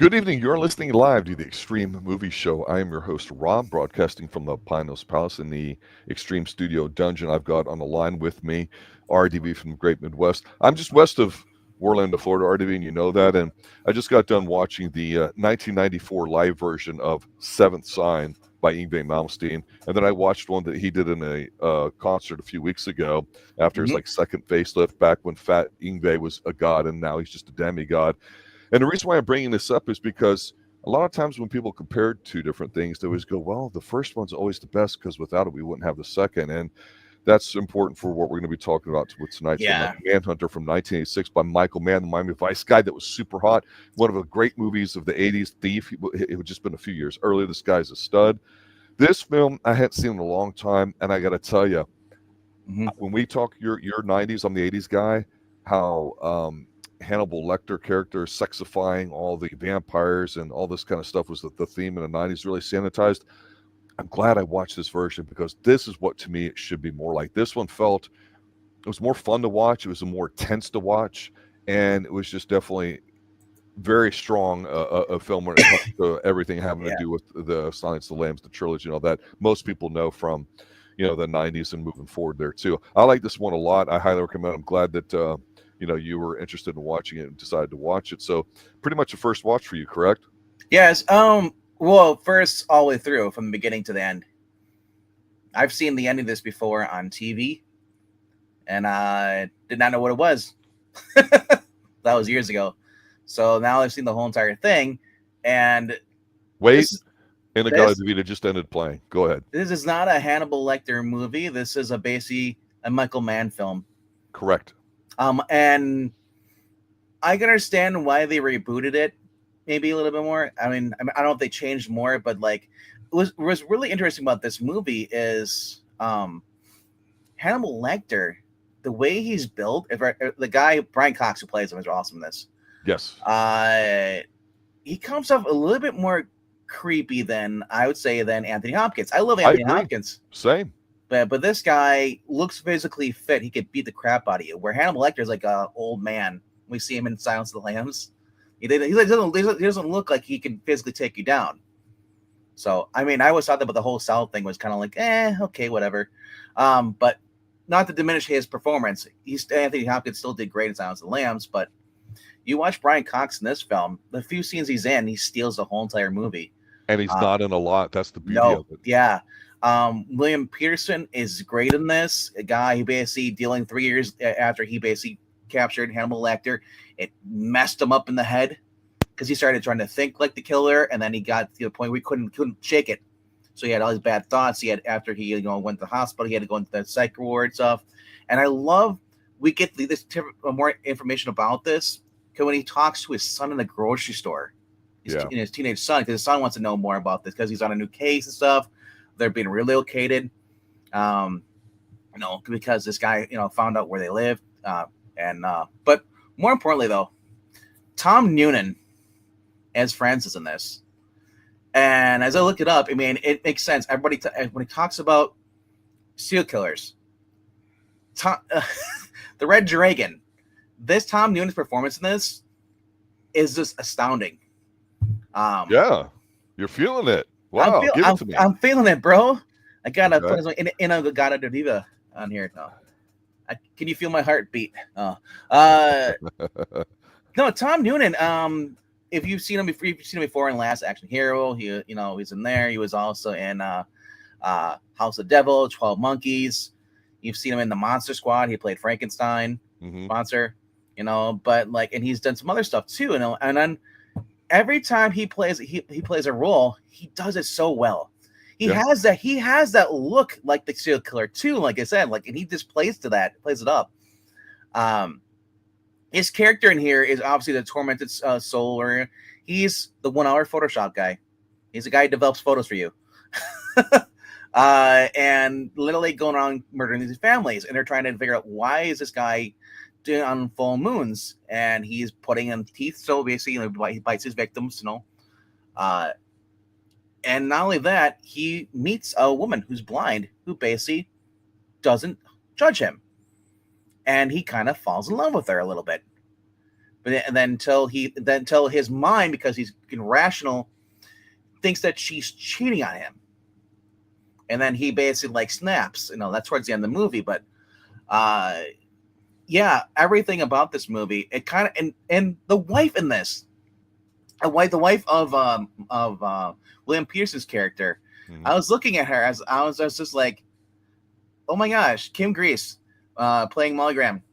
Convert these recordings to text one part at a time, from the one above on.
Good evening. You're listening live to the Xtreme Movie Show. I am your host, Rob, broadcasting from the Pinos Palace in the Xtreme Studio Dungeon. I've got on the line with me RDB from the Great Midwest. I'm just west of Orlando, Florida, RDB, and you know that. And I just got done watching the 1994 live version of Seventh Sign by Yngwie Malmsteen. And then I watched one that he did in a concert a few weeks ago after his second facelift, back when Fat Yngwie was a god and now he's just a demigod. And the reason why I'm bringing this up is because a lot of times when people compare two different things, they always go, well, the first one's always the best because without it, we wouldn't have the second. And that's important for what we're going to be talking about with tonight's Manhunter from 1986 by Michael Mann, the Miami Vice guy that was super hot. One of the great movies of the 80s, Thief. It had just been a few years earlier. This guy's a stud. This film I hadn't seen in a long time. And I got to tell you, when we talk your 90s, I'm the 80s guy, how Hannibal Lecter character sexifying all the vampires and all this kind of stuff was the theme in the 90s, really sanitized. I'm glad I watched this version because this is what to me it should be more like. This one felt, it was more fun to watch. It was more tense to watch. And it was just definitely very strong a film when it comes to everything having to do with the Silence of the Lambs, the trilogy and all that. Most people know from, the 90s and moving forward there too. I like this one a lot. I highly recommend it. I'm glad that, you were interested in watching it and decided to watch it. So pretty much a first watch for you, correct? Yes. Well, first all the way through from the beginning to the end. I've seen the end of this before on TV, and I did not know what it was. That was years ago. So now I've seen the whole entire thing. And Inagata DeVita just ended playing. Go ahead. This is not a Hannibal Lecter movie. This is basically a Michael Mann film. Correct. And I can understand why they rebooted it, maybe a little bit more. I mean, I don't know if they changed more, but like, what was really interesting about this movie is Hannibal Lecter, the way he's built. The guy Brian Cox who plays him is awesome in this. Yes. He comes off a little bit more creepy than I would say than Anthony Hopkins. I love Anthony Hopkins. Same. But this guy looks physically fit. He could beat the crap out of you. Where Hannibal Lecter is like an old man. We see him in Silence of the Lambs. He doesn't look like he can physically take you down. So, I mean, I always thought that, but the whole South thing was kind of like, okay, whatever. But not to diminish his performance. Anthony Hopkins still did great in Silence of the Lambs, but you watch Brian Cox in this film, the few scenes he's in, he steals the whole entire movie. And he's not in a lot. That's the beauty of it. Yeah. William Petersen is great in this. A guy who basically dealing 3 years after he basically captured Hannibal Lecter, it messed him up in the head because he started trying to think like the killer, and then he got to the point where he couldn't shake it. So he had all these bad thoughts. He had after he went to the hospital, he had to go into the psych ward stuff. And I love we get this more information about this because when he talks to his son in the grocery store, his teenage son, because his son wants to know more about this because he's on a new case and stuff. They're being relocated, because this guy, found out where they lived. But more importantly, though, Tom Noonan as Francis in this. And as I look it up, I mean, it makes sense. Everybody, when he talks about serial killers, the Red Dragon, this Tom Noonan's performance in this is just astounding. You're feeling it. Wow, give it to me. I'm feeling it, bro. I gotta put Inagata DeVita on here now. Can you feel my heartbeat? No, Tom Noonan. If you've seen him before in Last Action Hero, he's in there. He was also in House of Devil, 12 Monkeys. You've seen him in the Monster Squad. He played Frankenstein monster. But and he's done some other stuff too. And then every time he plays a role, he does it so well. He has that look like the serial killer too. Like I said, and he just plays it up. His character in here is obviously the tormented soul, or he's the 1 hour Photoshop guy. He's a guy who develops photos for you, and literally going around murdering these families. And they're trying to figure out why is this guy doing on full moons, and he's putting in teeth. So basically, he bites his victims, and not only that, he meets a woman who's blind who basically doesn't judge him, and he kind of falls in love with her a little bit. and then until his mind, because he's rational, thinks that she's cheating on him, and then he basically like snaps. That's towards the end of the movie, but yeah, everything about this movie, it kind of and the wife in this, the wife of William Petersen's character. Mhm. I was looking at her as I was just like, oh my gosh, Kim Greist, playing Molly Graham.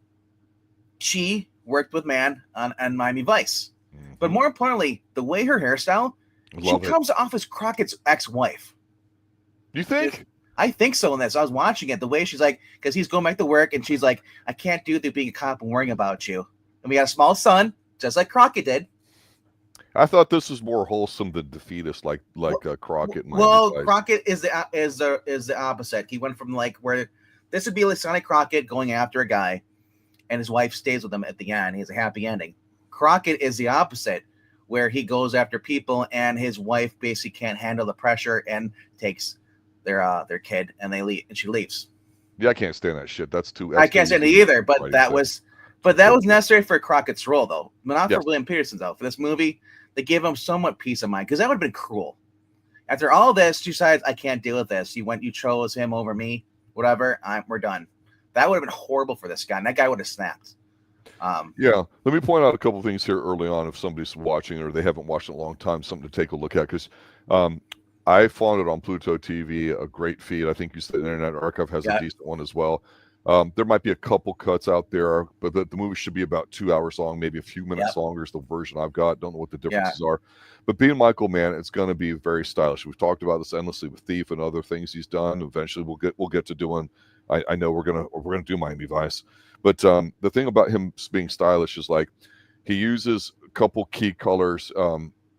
She worked with Mann on Miami Vice, but more importantly, the way her hairstyle, she comes off as Crockett's ex-wife. You think? I think so in this. I was watching it, the way she's like, because he's going back to work, and she's like, I can't do through being a cop and worrying about you. And we got a small son, just like Crockett did. I thought this was more wholesome than defeatist, like Crockett. Crockett is the opposite. He went from like where this would be like Sonny Crockett going after a guy, and his wife stays with him at the end. He has a happy ending. Crockett is the opposite, where he goes after people, and his wife basically can't handle the pressure and takes their kid, and they leave, and she leaves. Yeah, I can't stand that shit. That's too. I can't stand it either. But that was necessary for Crockett's role, though. Not for William Petersen, though. For this movie, they gave him somewhat peace of mind, because that would have been cruel. After all this, she decides, I can't deal with this. You chose him over me. Whatever. We're done. That would have been horrible for this guy, and that guy would have snapped. Yeah, let me point out a couple of things here early on if somebody's watching or they haven't watched in a long time, something to take a look at, because I found it on Pluto TV, a great feed. I think you said Internet Archive has a decent one as well. There might be a couple cuts out there, but the movie should be about 2 hours long, maybe a few minutes longer is the version I've got. Don't know what the differences are. But being Michael Mann, it's going to be very stylish. We've talked about this endlessly with Thief and other things he's done. Eventually we'll get to doing, I know we're gonna do Miami Vice. But the thing about him being stylish is like he uses a couple key colors.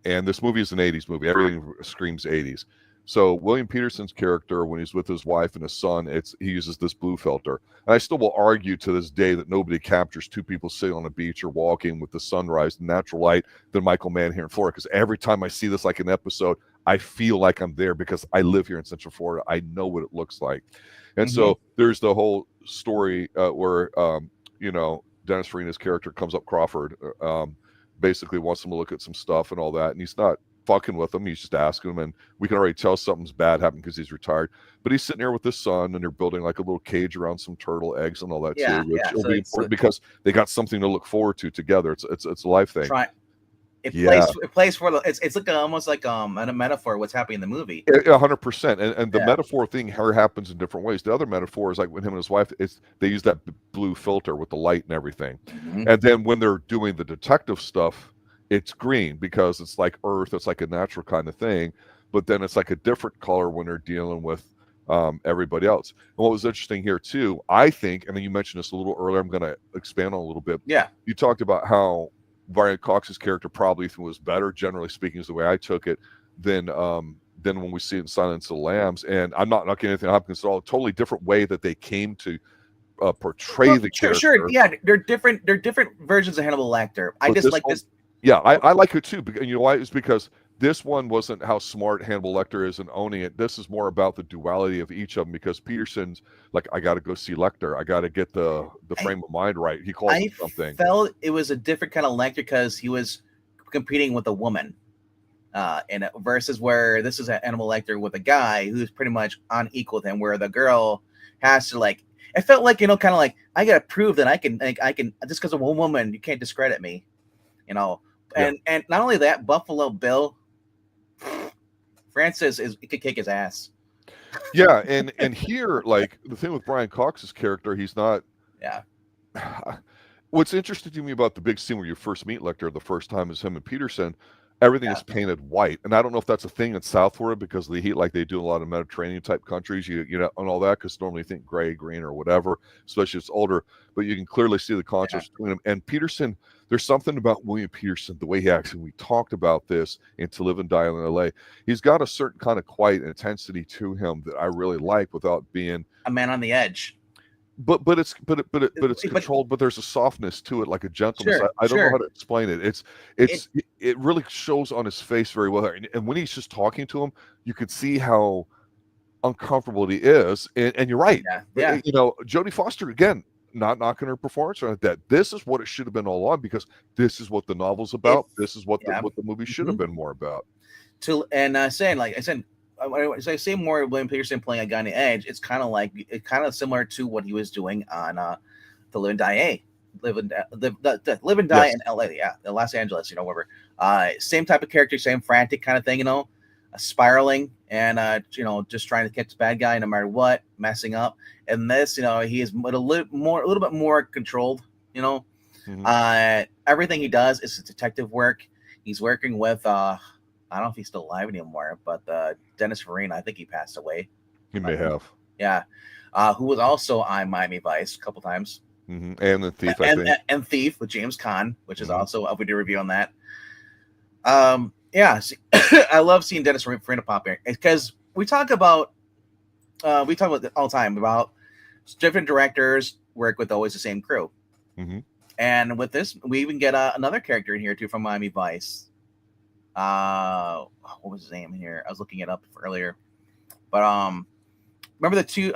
And this movie is an 80s movie. Everything screams 80s. So William Petersen's character, when he's with his wife and his son, he uses this blue filter. And I still will argue to this day that nobody captures two people sitting on a beach or walking with the sunrise and natural light than Michael Mann here in Florida. Because every time I see this like an episode, I feel like I'm there because I live here in Central Florida. I know what it looks like. And so there's the whole story where, Dennis Farina's character comes up Crawford, basically wants him to look at some stuff and all that. And he's not fucking with him. He's just asking him, and we can already tell something's bad happened because he's retired. But he's sitting there with his son, and they're building like a little cage around some turtle eggs and all that too, which will be important because they got something to look forward to together. It's a life thing. It plays for it's like almost like a metaphor of what's happening in the movie. 100%. And the metaphor thing happens in different ways. The other metaphor is like when him and his wife, they use that blue filter with the light and everything. And then when they're doing the detective stuff, it's green because it's like Earth. It's like a natural kind of thing. But then it's like a different color when they're dealing with everybody else. And what was interesting here too, I think, and then you mentioned this a little earlier, I'm going to expand on a little bit. Yeah. You talked about how Brian Cox's character probably was better, generally speaking, is the way I took it, than when we see it in Silence of the Lambs. And I'm not knocking anything Hopkins at all. A totally different way that they came to portray the character. Sure, yeah, they're different versions of Hannibal Lecter. I just like this. Yeah, I like it too. And you know why? It's because this one wasn't how smart Hannibal Lecter is in owning it. This is more about the duality of each of them, because Petersen's like, I got to go see Lecter. I got to get the frame of mind right. He calls it something. I felt it was a different kind of Lecter because he was competing with a woman, and versus where this is an Hannibal Lecter with a guy who's pretty much on equal with him, where the girl has to like. It felt like, kind of like, I got to prove that I can just because of one woman, you can't discredit me, And not only that, Buffalo Bill Francis could kick his ass. Yeah, and here, like the thing with Brian Cox's character, he's not. Yeah. What's interesting to me about the big scene where you first meet Lecter the first time is him and Petersen. Everything is painted white, and I don't know if that's a thing in South Florida because of the heat, like they do in a lot of Mediterranean type countries, and all that, because normally you think gray, green, or whatever, especially if it's older. But you can clearly see the contrast between them. And Petersen, there's something about William Petersen, the way he acts, and we talked about this in To Live and Die in LA. He's got a certain kind of quiet intensity to him that I really like without being a man on the edge. But it's controlled, but there's a softness to it, like a gentleness. I don't know how to explain it. It really shows on his face very well. And when he's just talking to him, you could see how uncomfortable he is. And you're right. Yeah. Jodie Foster, again, not knocking her performance or that. This is what it should have been all along, because this is what the novel's about. This is what Yeah. the movie should have been more about. Saying, like I said, as I say more William Petersen playing a guy on the edge, it's kind of similar to what he was doing on the Live and Die Live and Die Yes. in LA, Los Angeles, whatever. Same type of character, same frantic kind of thing, spiraling and just trying to catch the bad guy no matter what, messing up. And this, he is a little bit more controlled. Everything he does is detective work. He's working with I don't know if he's still alive anymore, but Dennis Farina, I think he passed away. He may have. Yeah. Who was also on Miami Vice a couple times. And the Thief, I think. And Thief with James Caan, which is also, we did a review on that. I love seeing Dennis Farina pop in, because we talk about all the time about different directors work with always the same crew. And with this, we even get another character in here too from Miami Vice. What was his name here? I was looking it up earlier, but remember the two?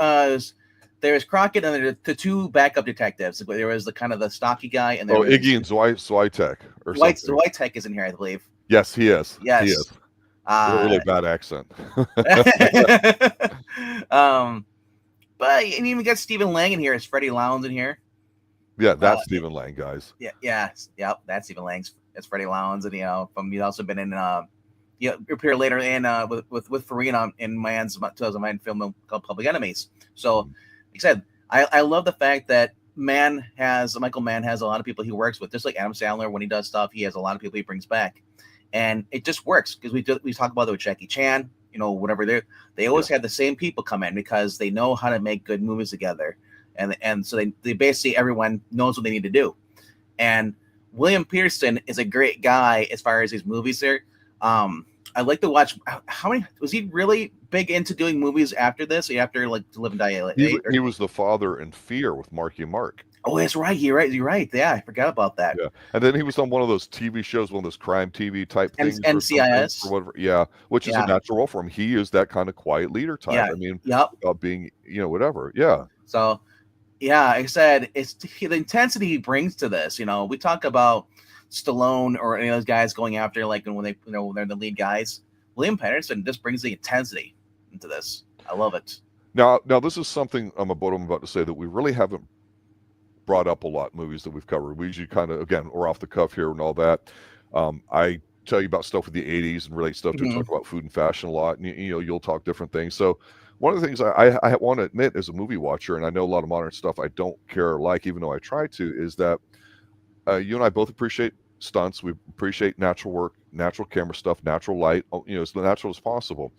There was Crockett and the two backup detectives. There was the kind of the stocky guy, and Iggy and Switek or something. Switek is in here, I believe. Yes, he is. Yes, he is. Really bad accent. But you even got Stephen Lang in here. Is Freddie Lowndes in here? Yeah, that's Stephen Lang, guys. That's Stephen Lang. That's Freddie Lowndes, and he's also been in appear later in with Farina in Mann's 2009 film called Public Enemies. So, like I said, I love the fact that Michael Mann has a lot of people he works with, just like Adam Sandler. When he does stuff, he has a lot of people he brings back, and it just works because we talk about it with Jackie Chan, whatever they always have the same people come in because they know how to make good movies together, and so they basically everyone knows what they need to do, and William Petersen is a great guy as far as his movies there. I'd like to watch. How many was he really big into doing movies after this? After like To Live and Die? He was the father in Fear with Marky Mark. Oh, that's right. You're right. Yeah, I forgot about that. Yeah, and then he was on one of those TV shows, one of those crime TV type things, NCIS or whatever. Yeah, which is a natural role for him. He is that kind of quiet leader type. Yeah. I mean, about being whatever. Yeah. So, yeah, like I said, it's the intensity he brings to this. We talk about Stallone or any of those guys going after like when they when they're the lead guys. William Petersen just brings the intensity into this. I love it. Now this is something I'm about to say that we really haven't brought up a lot in movies that we've covered. We usually kind of, again, we're off the cuff here and all that. I tell you about stuff with the 80s and relate stuff to talk about food and fashion a lot, and you'll talk different things. So one of the things I want to admit as a movie watcher, and I know a lot of modern stuff I don't care or like, even though I try to, is that you and I both appreciate stunts. We appreciate natural work, natural camera stuff, natural light, as natural as possible.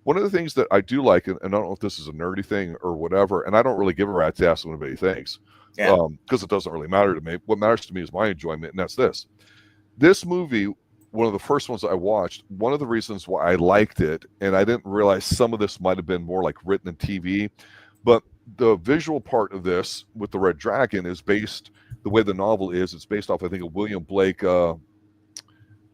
One of the things that I do like, and I don't know if this is a nerdy thing or whatever, and I don't really give a rat's ass what anybody thinks, because it doesn't really matter to me. What matters to me is my enjoyment, and that's this. This movie, one of the first ones I watched, one of the reasons why I liked it, and I didn't realize some of this might have been more like written in TV, but the visual part of this with the Red Dragon is based, the way the novel is, it's based off, I think, a William Blake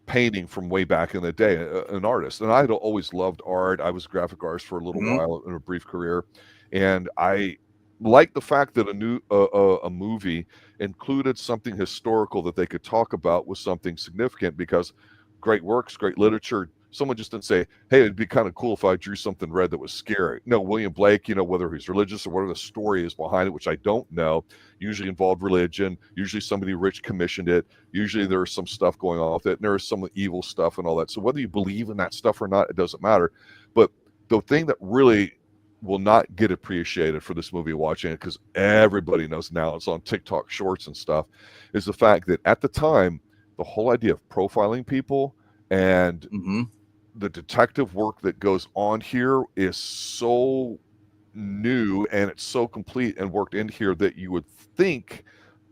painting from way back in the day, an artist. And I had always loved art. I was a graphic artist for a little while in a brief career. And I liked the fact that a movie included something historical that they could talk about with something significant, because great works, great literature, someone just didn't say, hey, it'd be kind of cool if I drew something red that was scary. No, William Blake, whether he's religious or whatever the story is behind it, which I don't know, usually involved religion, usually somebody rich commissioned it, usually there's some stuff going on with it, and there is some evil stuff and all that. So whether you believe in that stuff or not, it doesn't matter. But the thing that really will not get appreciated for this movie watching it, because everybody knows now, it's on TikTok shorts and stuff, is the fact that at the time, the whole idea of profiling people and the detective work that goes on here is so new and it's so complete and worked in here that you would think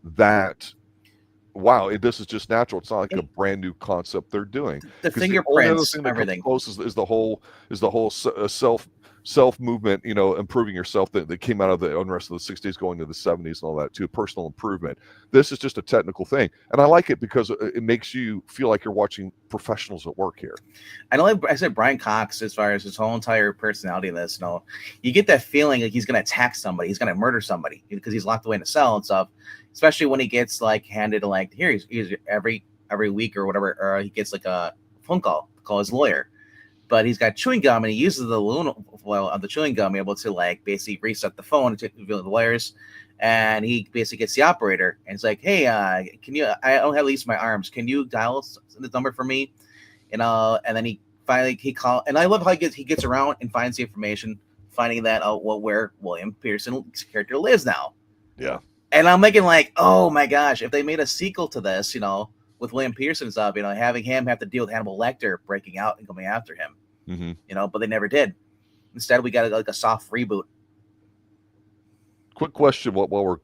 that, wow, this is just natural. It's not like a brand new concept they're doing. The fingerprints, everything. Close is the whole self self movement, improving yourself that came out of the unrest of the 60s going to the 70s and all that too, personal improvement. This is just a technical thing. And I like it because it makes you feel like you're watching professionals at work here. I know, like I said, Brian Cox, as far as his whole entire personality in this, you get that feeling like he's going to attack somebody, he's going to murder somebody because he's locked away in a cell and stuff, especially when he gets like handed like, here, he's every week or whatever, or he gets like a phone call to call his lawyer. But he's got chewing gum, and he uses the of the chewing gum, able to like basically reset the phone to the lawyers, and he basically gets the operator, and it's like, hey, can you? I don't have at least my arms. Can you dial this number for me? And then he finally call, and I love how he gets around and finds the information, finding that out where William Petersen's character lives now. Yeah, and I'm thinking like, oh my gosh, if they made a sequel to this, with William Petersen stuff, having him have to deal with Hannibal Lecter breaking out and coming after him, but they never did. Instead, we got like a soft reboot. Quick question while we're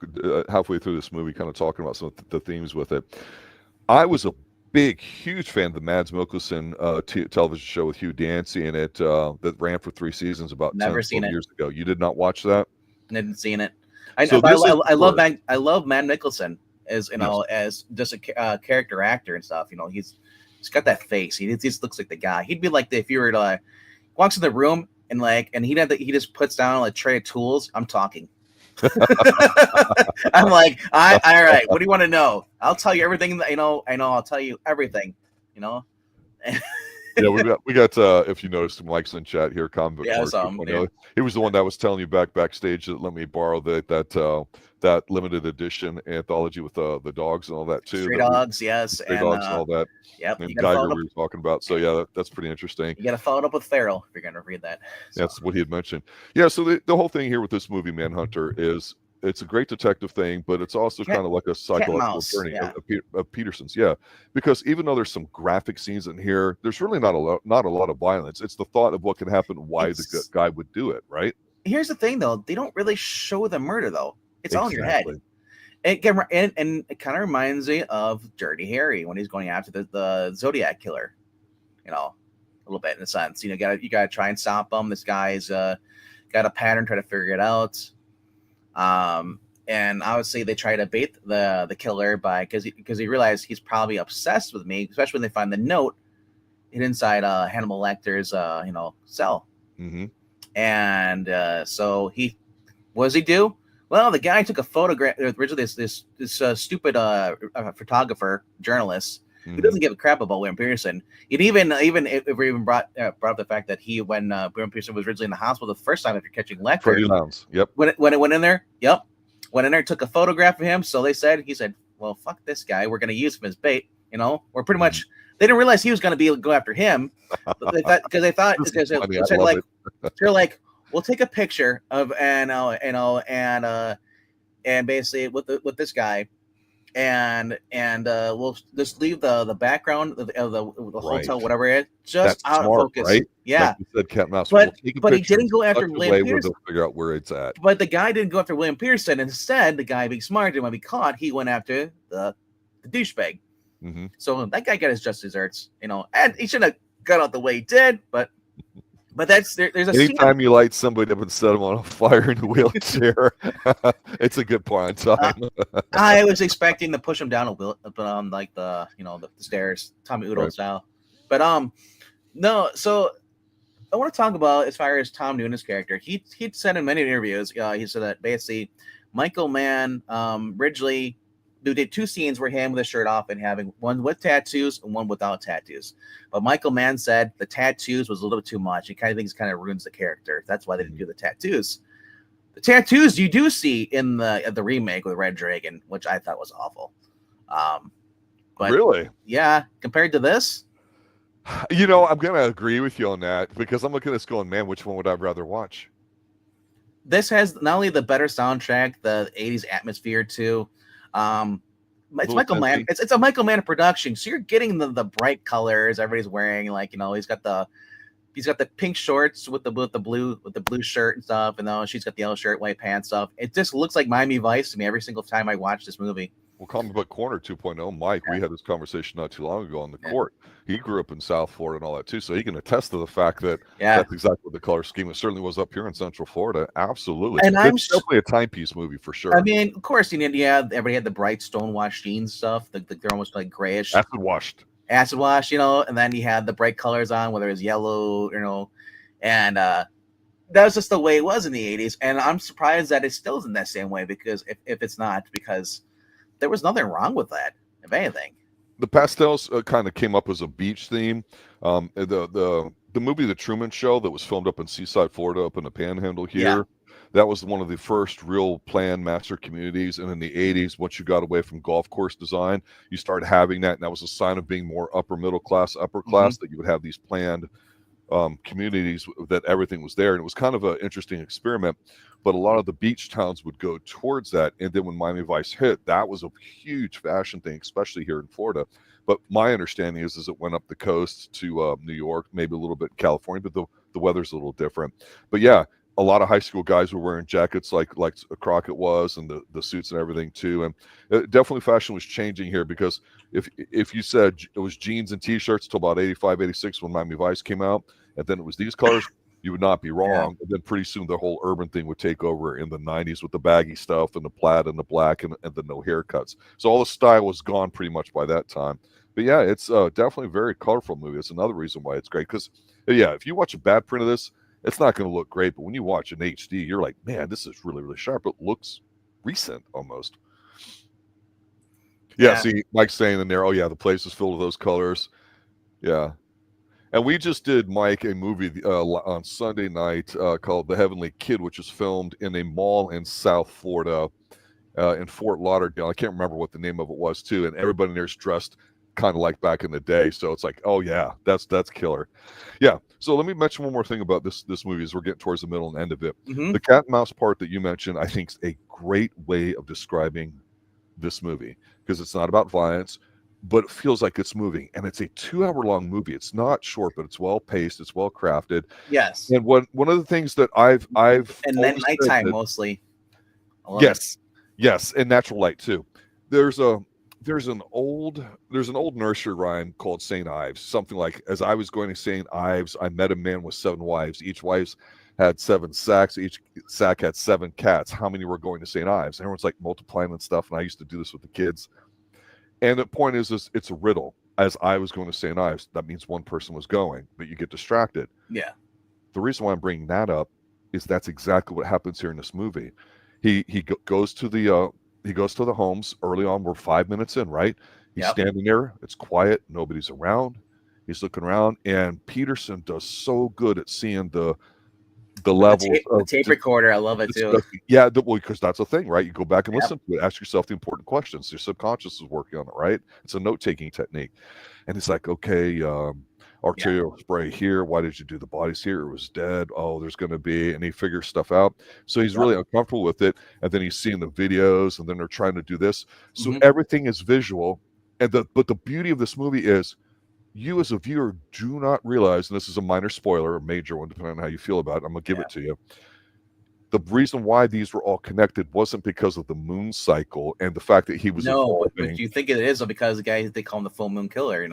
halfway through this movie, kind of talking about some of the themes with it. I was a huge fan of the Mads Mikkelsen television show with Hugh Dancy in it that ran for 3 seasons about 10 years ago. You did not watch that? Didn't seen it. I love Mads Mikkelsen. As as just a character actor and stuff, he's got that face. He just looks like the guy. He'd be like if you were to walks in the room and he just puts down a tray of tools. I'm talking. I'm like, all right. What do you want to know? I'll tell you everything. I'll tell you everything. Yeah, we got if you noticed, Mike's in chat here. Comic He was the one that was telling you backstage that let me borrow that limited edition anthology with the dogs and all that too. Stray dogs and all that. Yep. And Geiger we were talking about. So yeah, that's pretty interesting. You got to follow it up with Farrell if you're going to read that. So. That's what he had mentioned. Yeah. So the whole thing here with this movie, Manhunter, is it's a great detective thing, but it's also kind of like a psychological journey of Petersen's. Yeah, because even though there's some graphic scenes in here, there's really not a lot of violence. It's the thought of what can happen, why the guy would do it. Right. Here's the thing, though. They don't really show the murder, though. It's all in your head. And it kind of reminds me of Dirty Harry when he's going after the Zodiac killer. A little bit in a sense. You got to try and stop him. This guy's got a pattern, try to figure it out. And obviously they try to bait the killer because he realized he's probably obsessed with me, especially when they find the note inside Hannibal Lecter's cell. Mm-hmm. And so what does he do? Well, the guy took a photograph. Originally, this stupid photographer journalist who doesn't give a crap about William Petersen. It even brought up the fact that when William Petersen was originally in the hospital the first time after catching Lecter. Freddie Lowndes. Yep. When it went in there. Yep. Went in there, took a photograph of him. So he said, well, fuck this guy. We're going to use him as bait. We're pretty much. They didn't realize he was going to go after him. But they thought they're like, we'll take a picture of and basically with this guy, and we'll just leave the background of the hotel, whatever it is, just out of focus. Right? Yeah. Like you said, cat mouse. But he didn't go after William Petersen. They'll figure out where it's at. But the guy didn't go after William Petersen. Instead, the guy being smart didn't want to be caught. He went after the douchebag. Mm-hmm. So that guy got his just desserts, and he shouldn't have got out the way he did, but there's a anytime you light somebody up and set them on a fire in a wheelchair, it's a good point in time. I was expecting to push him down like the stairs, Tommy Udo style, but no. So I want to talk about as far as Tom Noonan's character. He'd said in many interviews, he said that basically Michael Mann originally did 2 scenes where him with his shirt off and having one with tattoos and one without tattoos. But Michael Mann said the tattoos was a little bit too much. He kind of thinks kind of ruins the character. That's why they didn't do the tattoos. The tattoos you do see in the remake with Red Dragon, which I thought was awful. But really? Yeah, compared to this? I'm going to agree with you on that because I'm looking at this going, man, which one would I rather watch? This has not only the better soundtrack, the 80s atmosphere too. It's Michael Mann. It's a Michael Mann production, so you're getting the bright colors everybody's wearing. Like he's got the pink shorts with the blue shirt and stuff, and she's got the yellow shirt, white pants stuff. It just looks like Miami Vice to me every single time I watch this movie. Well, Comic Book Corner 2.0, Mike, we had this conversation not too long ago on the court. He grew up in South Florida and all that too, so he can attest to the fact that that's exactly what the color scheme it certainly was up here in Central Florida. Absolutely. And it's definitely a timepiece movie for sure. I mean, of course, everybody had the bright stonewashed jeans stuff. They're almost like grayish. Acid washed, and then you had the bright colors on, whether it was yellow, and that was just the way it was in the 80s. And I'm surprised that it still isn't that same way, because if it's not, because there was nothing wrong with that, if anything. The pastels kind of came up as a beach theme. The movie The Truman Show that was filmed up in Seaside, Florida, up in the Panhandle here, that was one of the first real planned master communities. And in the 80s, once you got away from golf course design, you started having that, and that was a sign of being more upper middle class, upper class, that you would have these planned communities that everything was there. And it was kind of an interesting experiment, but a lot of the beach towns would go towards that. And then when Miami Vice hit, that was a huge fashion thing, especially here in Florida. But my understanding is it went up the coast to New York, maybe a little bit in California, but the weather's a little different. But yeah, a lot of high school guys were wearing jackets like Crockett was, and the suits and everything too. And definitely fashion was changing here, because if you said it was jeans and t-shirts till about 85, 86 when Miami Vice came out, and then it was these colors, you would not be wrong. And then pretty soon the whole urban thing would take over in the 90s with the baggy stuff and the plaid and the black and the no haircuts. So all the style was gone pretty much by that time. But yeah, it's definitely a very colorful movie. It's another reason why it's great, because if you watch a bad print of this, it's not going to look great. But when you watch an HD, you're like, man, this is really, really sharp. It looks recent almost. See, Mike's saying in there, oh yeah, the place is filled with those colors. Yeah. And we just did, Mike, a movie on Sunday night called The Heavenly Kid, which was filmed in a mall in South Florida, in Fort Lauderdale. I can't remember what the name of it was, too. And everybody in there's dressed kind of like back in the day. So it's like, oh, yeah, that's killer. Yeah. So let me mention one more thing about this movie as we're getting towards the middle and end of it. The cat and mouse part that you mentioned, I think, is a great way of describing this movie, because it's not about violence, but it feels like it's moving, and it's a 2-hour-long movie. It's not short, but it's well paced. It's well crafted. Yes. And one of the things that I've and then nighttime mostly. Yes, and natural light too. There's an old nursery rhyme called St. Ives, something like, as I was going to St. Ives, I met a man with 7 wives. Each wife had 7 sacks. Each sack had 7 cats. How many were going to St. Ives? And everyone's like multiplying and stuff. And I used to do this with the kids. And the point is it's a riddle. As I was going to St. Ives, that means one person was going, but you get distracted. Yeah. The reason why I'm bringing that up is that's exactly what happens here in this movie. He goes to the homes early on. We're 5 minutes in, right? He's standing there. It's quiet. Nobody's around. He's looking around, and Petersen does so good at seeing the level of the tape recorder. I love it too. Yeah, because that's a thing, right? You go back and listen to it, ask yourself the important questions. Your subconscious is working on it, right? It's a note-taking technique. And it's like, okay, arterial spray here. Why did you do the bodies here? It was dead. Oh, there's going to be, and he figures stuff out. So he's really uncomfortable with it. And then he's seeing the videos, and then they're trying to do this. So everything is visual. But the beauty of this movie is, you as a viewer do not realize, and this is a minor spoiler, a major one, depending on how you feel about it. I'm going to give it to you. The reason why these were all connected wasn't because of the moon cycle and the fact that he was but you think it is because the guy, they call him the full moon killer,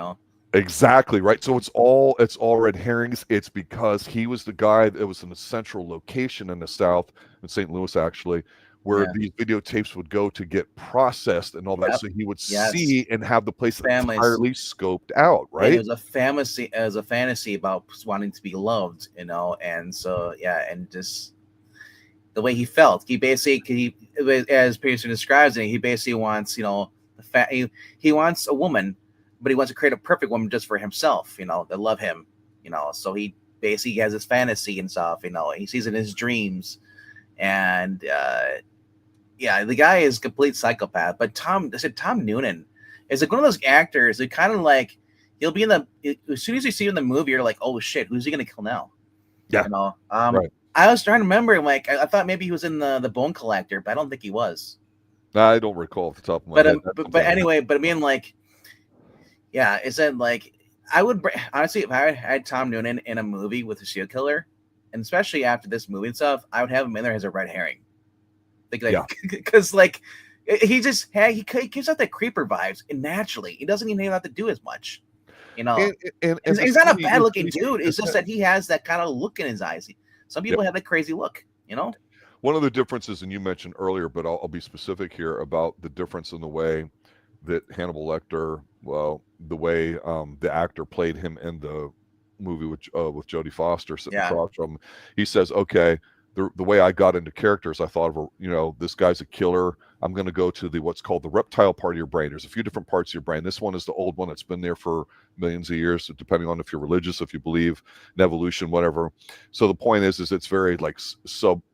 Exactly, right. So it's all red herrings. It's because he was the guy that was in a central location in the South, in St. Louis, actually, where these videotapes would go to get processed and all that. So he would see and have the place entirely scoped out, right? And it was a fantasy about wanting to be loved, and so, and just the way he felt. He basically, as Petersen describes it, he basically wants, he wants a woman, but he wants to create a perfect woman just for himself, that love him, so he basically has this fantasy and stuff, he sees it in his dreams. And the guy is a complete psychopath. But Tom Noonan is like one of those actors that kind of like, he'll be as soon as you see him in the movie, you're like, oh shit, who's he gonna kill now? Yeah. Right. I was trying to remember, like, I thought maybe he was in the Bone Collector, but I don't think he was. I don't recall off the top of my head. But anyway, I mean, like, is that like, I would honestly, if I had Tom Noonan in a movie with a serial killer, and especially after this movie and stuff, I would have him in there as a red herring. Because He just he gives out that creeper vibes, and naturally, he doesn't even have to do as much. You know, and he's not a funny bad is looking dude. It's just that he has that kind of look in his eyes. Some people have that crazy look. You know. one of the differences, and you mentioned earlier, but I'll be specific here about the difference in the way that Hannibal Lecter, well, the way the actor played him in the movie with Jodie Foster sitting Yeah. across from him. He says, "Okay, the way I got into characters, I thought of this guy's a killer. I'm going to go to the what's called the reptile part of your brain. There's a few different parts of your brain. This one is the old one that's been there for millions of years, depending on if you're religious, if you believe in evolution, whatever. So the point is it's very like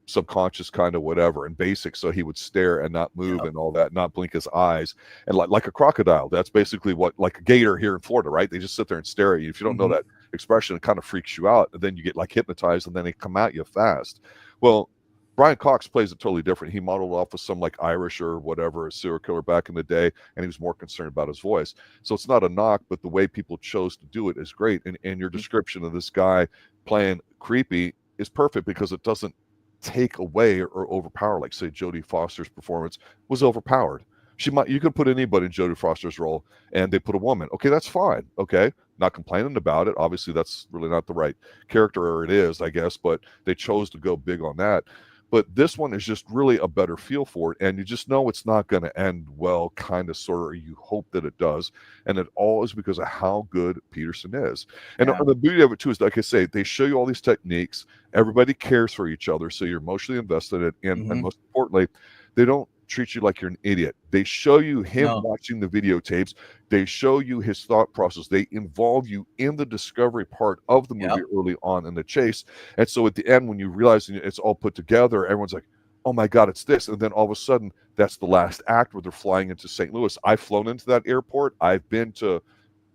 subconscious kind of whatever and basic. So he would stare and not move and all that, not blink his eyes, and like a crocodile. That's basically what, like a gator here in Florida, right? They just sit there and stare at you. If you don't know that expression, it kind of freaks you out, and then you get like hypnotized, and then they come at you fast. Well, Brian Cox plays it totally different. He modeled off of some like Irish or whatever, a serial killer back in the day, and he was more concerned about his voice. So it's not a knock, but the way people chose to do it is great. And your description of this guy playing creepy is perfect because it doesn't take away or overpower, like say Jodie Foster's performance was overpowered. You could put anybody in Jodie Foster's role and they put a woman. Okay, that's fine. Okay. Not complaining about it. Obviously, that's really not the right character, or it is, I guess, but they chose to go big on that. But this one is just really a better feel for it, and you just know it's not going to end well, kind of, sort of, or you hope that it does, and it all is because of how good Petersen is. And the beauty of it, too, is, like I say, they show you all these techniques. Everybody cares for each other, so you're emotionally invested in it, and most importantly, they don't treat you like you're an idiot. They show you him watching the videotapes. They show you his thought process. They involve you in the discovery part of the movie early on in the chase. And so at the end, when you realize it's all put together, everyone's like, oh my God, it's this. And then all of a sudden, that's the last act where they're flying into St. Louis. I've flown into that airport. I've been to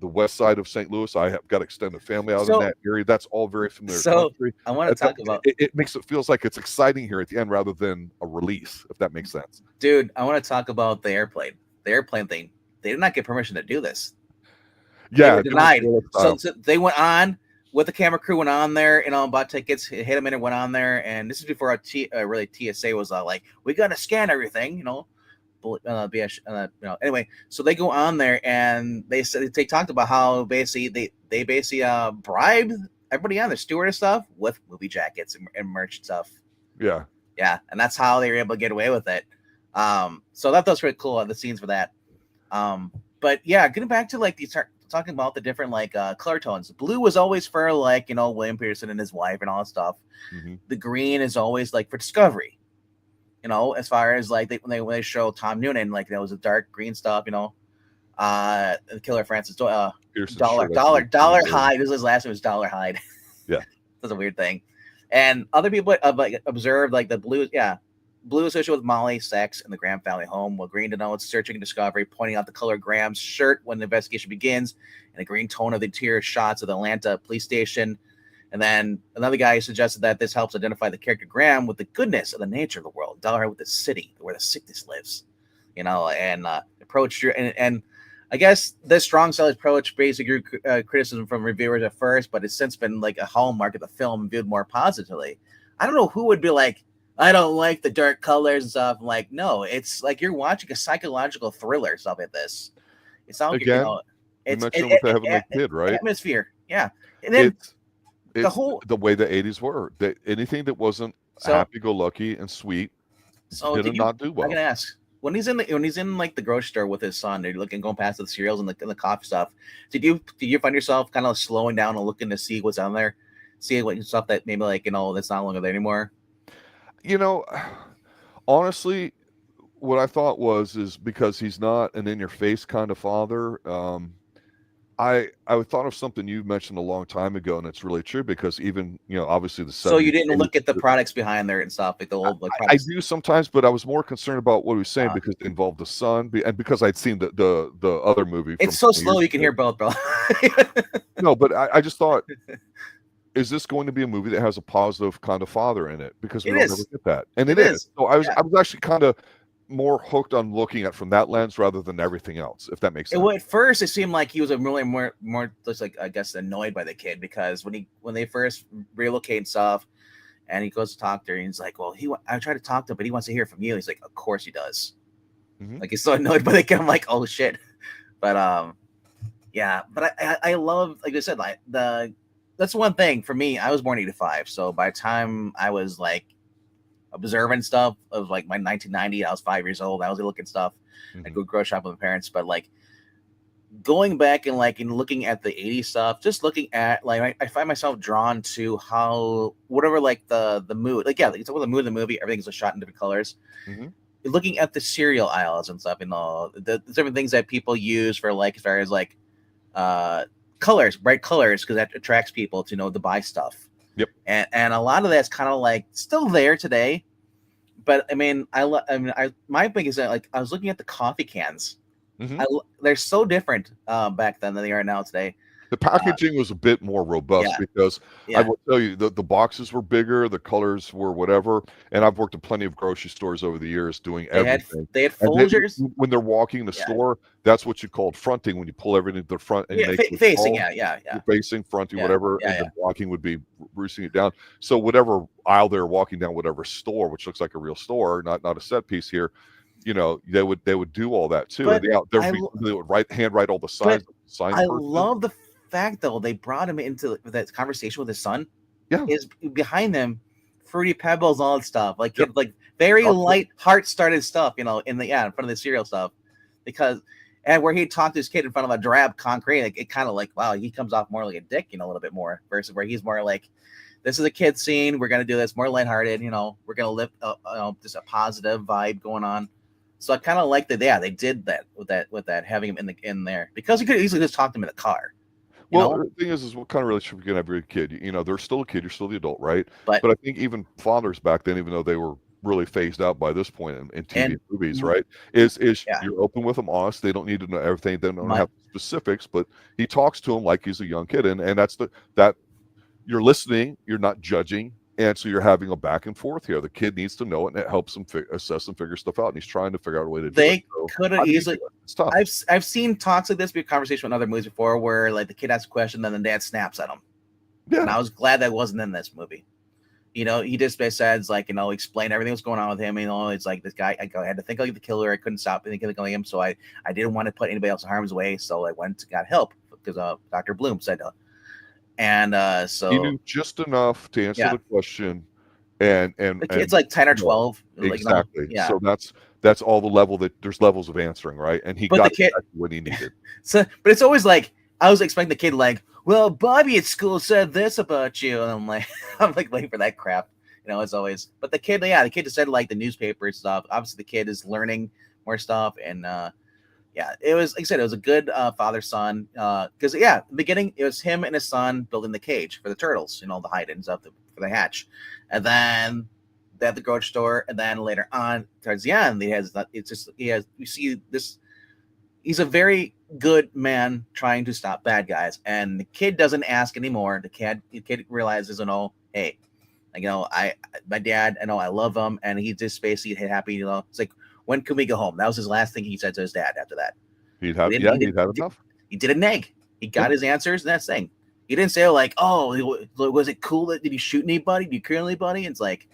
the west side of St. Louis. I have got extended family out in that area. That's all very familiar country. I want to talk about it. Makes it feels like it's exciting here at the end rather than a release, if that makes sense. Dude, I want to talk about the airplane. The airplane thing. They did not get permission to do this. Yeah, they were denied. So they went on with the camera crew, went on there, bought tickets, hit them in and went on there. And this is before our TSA was like, we got to scan everything, Anyway, so they go on there and they talked about how basically they bribed everybody on the steward and stuff with movie jackets and merch and stuff. Yeah, and that's how they were able to get away with it. So that was pretty cool, the scenes for that. But yeah, getting back to like talking about the different like color tones. Blue was always for like William Petersen and his wife and all that stuff. The green is always like for discovery. As far as like when they show Tom Noonan, like there was a dark green stuff, the killer Francis Dollar Hyde. His last name was Dollar Hyde. Yeah, that's a weird thing. And other people like observed like the blue, blue associated with Molly, sex, and the Graham family home. While green denotes searching and discovery, pointing out the color of Graham's shirt when the investigation begins, and the green tone of the interior shots of the Atlanta police station. And then another guy suggested that this helps identify the character Graham with the goodness of the nature of the world, Dollar with the city where the sickness lives, and approach your and I guess this strong style approach basically grew criticism from reviewers at first, but it's since been like a hallmark of the film viewed more positively. I don't know who would be like, I don't like the dark colors and stuff. I'm like, no, it's like you're watching a psychological thriller, stuff like this. It's not again. It's mentioned with the Heavenly Kid, right? Atmosphere, yeah, and then. It's the way the 80s were. That anything that wasn't happy-go-lucky and sweet did not do well. I can ask when he's in like the grocery store with his son, they're going past the cereals and the coffee stuff. Did you find yourself kind of slowing down and looking to see what's on there, see what stuff that maybe like that's not longer there anymore? Honestly, what I thought is because he's not an in-your-face kind of father. I thought of something you mentioned a long time ago, and it's really true because even obviously the 70s, so you didn't look at the products behind there and stuff like the old like I do sometimes, but I was more concerned about what he was saying because it involved the son and because I'd seen the other movie. It's so slow you can hear both, bro. No, but I just thought, is this going to be a movie that has a positive kind of father in it? Because we don't ever get that, and it is. So I was actually kind of more hooked on looking at from that lens rather than everything else, if that makes sense. Well, at first it seemed like he was really more just like, I guess, annoyed by the kid because when they first relocate stuff and he goes to talk to her and he's like, well, I tried to talk to him, but he wants to hear from you. He's like, of course he does. Mhm. Like he's so annoyed by the kid. I'm like, oh shit. But yeah. But I love, like I said, like that's one thing for me. I was born '85, so by the time I was like observing stuff of like my 1990, I was 5 years old. I was looking stuff. I Mhm. go grocery shop with my parents, but like going back and like and looking at the '80s stuff, just looking at like I find myself drawn to how whatever like the mood, like yeah, like, it's about the mood of the movie. Everything's shot in different colors. Mhm. Looking at the cereal aisles and stuff, and all the different things that people use for like as far as like uh colors, bright colors, because that attracts people to buy stuff. Yep. And a lot of that's kind of like still there today. But I mean, my biggest like I was looking at the coffee cans. Mhm. They're so different back then than they are now today. The Uh, packaging was a bit more robust yeah, because I yeah. will tell you the boxes were bigger, the colors were whatever, and I've worked at plenty of grocery stores over the years doing They had everything. they had And then Folgers. when they're walking the Yeah, store, that's what you called fronting when you pull everything to the front and you yeah, make it facing. tall. Yeah, yeah, yeah, You're facing, fronting, yeah, whatever, yeah, and yeah. then walking would be roosting it down. So whatever aisle they're walking down, whatever store, which looks like a real store, not a set piece here, they would do all that too. And But there would I be they would handwrite all the but signs, sign I person. love the fact though they brought him into that conversation with his son. Yeah. Is behind them, fruity pebbles, all that stuff, like Yep. kid, like very Chocolate. light heart started stuff, in front of the cereal stuff, because and where he talked to his kid in front of a drab concrete, like, it kind of like wow, he comes off more like a dick, a little bit more versus where he's more like this is a kid scene. We're gonna do this more lighthearted. We're gonna lift just a positive vibe going on. So I kind of like that. Yeah, they did that with that having him in there because he could easily just talk to him in the car. You Well, know, the thing is what kind of relationship you can have with your kid? They're still a kid, you're still the adult, right? but But I think even fathers back then, even though they were really phased out by this point in TV and and movies, right? Is yeah, you're open with them, honest. They don't need to know everything. They don't my have specifics, but he talks to him like he's a young kid, and that's that you're listening, you're not judging, and so you're having a back and forth here. The kid needs to know it, and it helps him assess and figure stuff out, and he's trying to figure out a way to do it. they So could have how do you do easily. it? It's tough. I've seen talks like this be a conversation with other movies before, where like the kid asks a question, then the dad snaps at him, and Yeah. I was glad that wasn't in this movie. He just basically says like explain everything that's going on with him. It's like this guy. I had to think like the killer. I couldn't stop thinking like him, so I didn't want to put anybody else in harm's way. So I went and got help because Dr. Bloom said, and He so knew just enough to answer yeah, the question and the kid's like 10 or you know 12, like exactly. yeah. So that's all the level that there's levels of answering, right? And he But the got kid, exactly what he needed. so but it's always like I was expecting the kid like, well, Bobby at school said this about you, and I'm like, I'm like waiting for that crap. It's always. But the kid, yeah, the kid just said like the newspaper and stuff. Obviously, the kid is learning more stuff, and yeah, it was like I said, it was a good father son. Because yeah, in the beginning it was him and his son building the cage for the turtles, the hide-ins for the hatch, and then they had the grocery store, and then later on towards the end, you see this. He's a very good man trying to stop bad guys, and the kid doesn't ask anymore. The kid realizes, hey, my dad, I love him, and he just basically happy. It's like, when can we go home? That was his last thing he said to his dad. After that, He'd he have didn't. yeah, He did. he'd had enough. He did a neg. He Yep. got his answers, and that's the thing. He didn't say like, "Oh, was it cool? Did you shoot anybody? Did you kill anybody?" It's like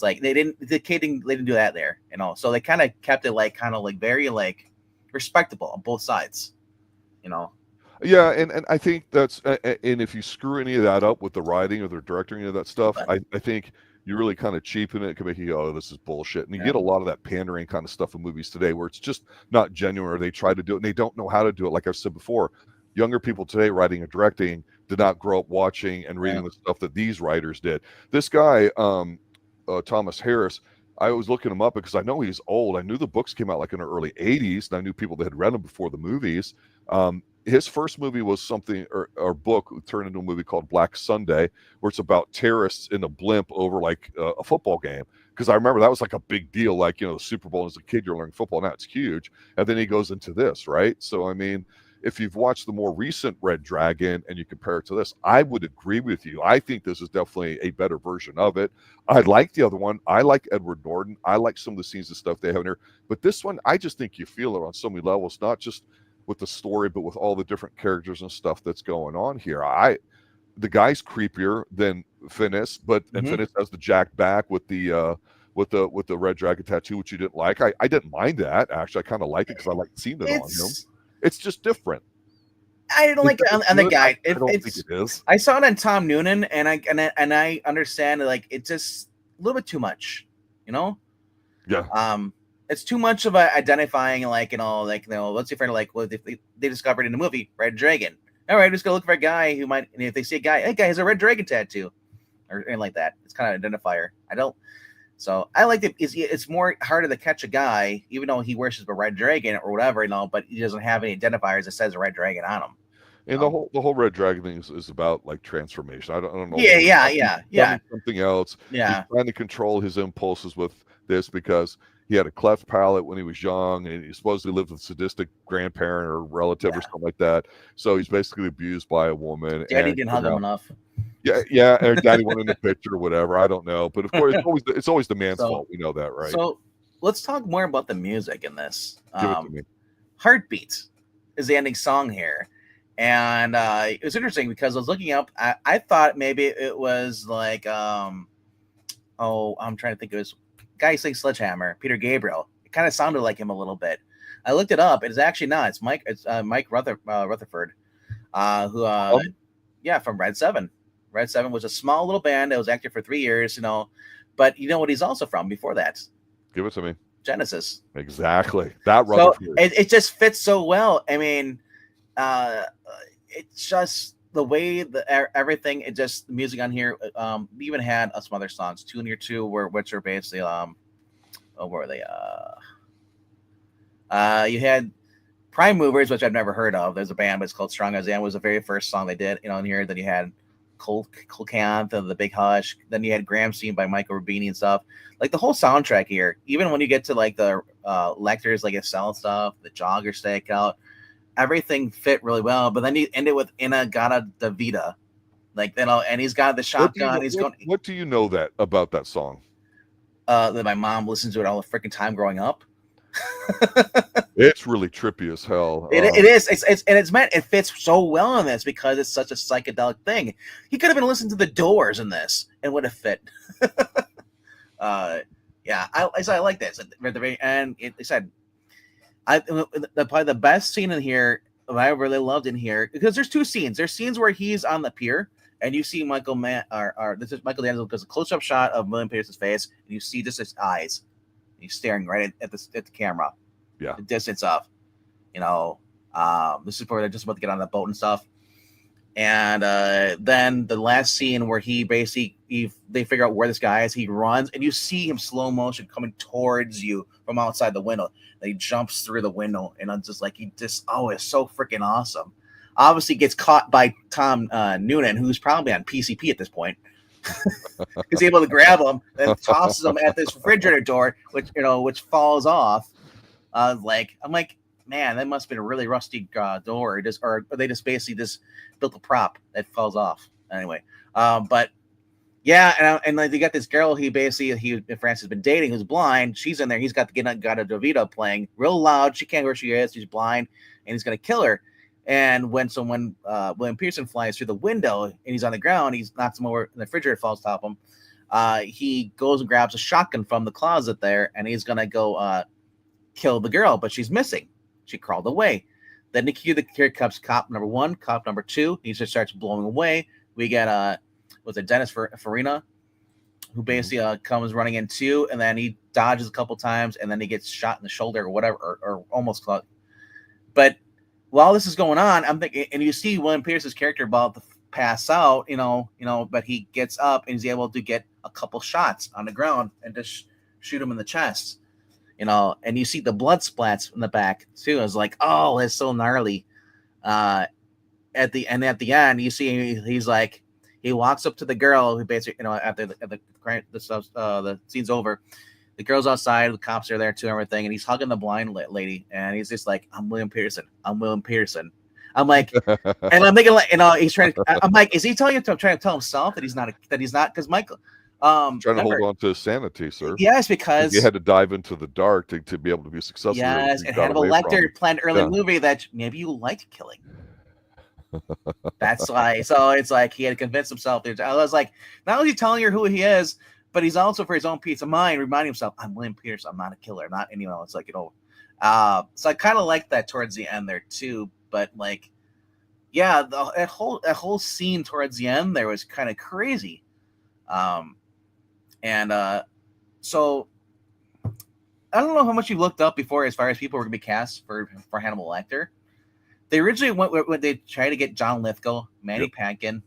they didn't. The kid didn't. They didn't do that there, So they kind of kept it kind of very respectable on both sides, Yeah, and I think that's and if you screw any of that up with the writing or the directing, any of that stuff, But I think you really kind of cheapen it. It can make you go, oh, this is bullshit. And you yeah, get a lot of that pandering kind of stuff in movies today where it's just not genuine, or they try to do it and they don't know how to do it. Like I've said before, younger people today writing and directing did not grow up watching and reading the stuff that these writers did. This guy, Thomas Harris, I was looking him up because I know he's old. I knew the books came out like in the early 80s, and I knew people that had read them before the movies. His first movie was something, or book turned into a movie called Black Sunday, where it's about terrorists in a blimp over like a football game. Because I remember that was like a big deal, like, the Super Bowl as a kid, you're learning football. Now it's huge. And then he goes into this, right? So, I mean, if you've watched the more recent Red Dragon and you compare it to this, I would agree with you. I think this is definitely a better version of it. I like the other one. I like Edward Norton. I like some of the scenes and stuff they have in here. But this one, I just think you feel it on so many levels, not just with the story, but with all the different characters and stuff that's going on here. The guy's creepier than Finis, and Finis has the jack back with the with the red dragon tattoo, which you didn't like. I didn't mind that actually. I kind of like it because I like seeing it on him. It's just different. I didn't like it on the guy. I don't think it is. I saw it on Tom Noonan, and I understand like it's just a little bit too much, you know. Yeah. It's too much of a identifying, like let's say for like what they discovered in the movie Red Dragon. All right, just go look for a guy who might, and if they see a guy, hey, guy has a red dragon tattoo, or anything like that. It's kind of an identifier. I don't. So I like it. It's more harder to catch a guy, even though he worships a red dragon or whatever, but he doesn't have any identifiers that says red dragon on him. And the whole red dragon thing is about like transformation. I don't know. Yeah. Something else. Yeah. He's trying to control his impulses with this because he had a cleft palate when he was young, and he supposedly lived with a sadistic grandparent or relative or something like that. So he's basically abused by a woman. Daddy didn't hug him enough. Yeah, or daddy went in the picture or whatever. I don't know, but of course, it's always the man's fault. We know that, right? So let's talk more about the music in this. Give it to me. Heartbeat is the ending song here, and it was interesting because I was looking up. I thought maybe it was like I'm trying to think. It was guy who sings Sledgehammer, Peter Gabriel. It kind of sounded like him a little bit. I looked it up. It's actually not. It's Mike Rutherford, who from Red 7. Red 7 was a small little band that was active for 3 years, but you know what he's also from before that? Give it to me. Genesis. Exactly. That Rutherford. So it just fits so well. I mean, it's just the way everything. It just the music on here. We even had some other songs, 2 Near 2, which are basically what were they? You had Prime Movers, which I've never heard of. There's a band, but it's called Strong as I Am. Was the very first song they did, in here. Then you had Cold Canth, The Big Hush. Then you had Gramercy by Michael Rubini and stuff. Like the whole soundtrack here, even when you get to like the Lectors, like Excel stuff, the Jogger Stakeout, everything fit really well. But then you end it with Inagata Davida, and he's got the shotgun. What do you know about that song? That my mom listens to it all the freaking time growing up. It's really trippy as hell. It is. It's meant. It fits so well in this because it's such a psychedelic thing. He could have been listening to the Doors in this and would have fit. I like this. And it said, probably the best scene in here that I really loved in here, because there's 2 scenes. There's scenes where he's on the pier and you see Michael this is Michael Daniels, does a close-up shot of William Petersen's face and you see just his eyes. He's staring right at the camera. Yeah. The distance of, this is where they're just about to get on the boat and stuff. And then the last scene where they figure out where this guy is, he runs and you see him slow motion coming towards you from outside the window. And he jumps through the window and I'm just like, it's so freaking awesome. Obviously gets caught by Tom Noonan, who's probably on PCP at this point. He's able to grab him and tosses him at this refrigerator door, which falls off. I'm like, man, that must have been a really rusty door. Or they just basically just built a prop that falls off. Anyway, but yeah, and like they got this girl he France has been dating, who's blind. She's in there. He's got the Gata Davida playing real loud. She can't hear where she is. She's blind, and he's gonna kill her. And when William Petersen flies through the window and he's on the ground, he knocks him over and the refrigerator falls top him. He goes and grabs a shotgun from the closet there, and he's gonna go kill the girl, but she's missing. She crawled away. Then here comes cop number 1, cop number 2. He just starts blowing away. We get Dennis Farina, who basically comes running in too, and then he dodges a couple times, and then he gets shot in the shoulder or whatever, or almost caught. But while this is going on, I'm thinking, and you see William Petersen's character about to pass out, but he gets up and he's able to get a couple shots on the ground and just shoot him in the chest, and you see the blood splats in the back too. I was like, oh, it's so gnarly. At the end, you see he's like, he walks up to the girl who basically, after the scene's over, the girl's outside, the cops are there too, and everything, and he's hugging the blind lady, and he's just like, I'm William Petersen. I'm like, and I'm thinking like, he's trying to, I'm like, is he trying to tell himself that he's not, because Michael, trying to hold on to his sanity, sir. Yes, because you had to dive into the dark to be able to be successful. Yes, and Hannibal Lecter planned early movie that maybe you like killing. That's why. So it's like he had to convince himself. I was like, not only telling her who he is, but he's also, for his own peace of mind, reminding himself, I'm William Petersen. I'm not a killer. I'm not anyone else. Like, so I kind of like that towards the end there too. But like, yeah, that whole scene towards the end there was kind of crazy. So I don't know how much you looked up before as far as people were going to be cast for Hannibal Lecter. They originally went when they tried to get John Lithgow, Manny Paquin,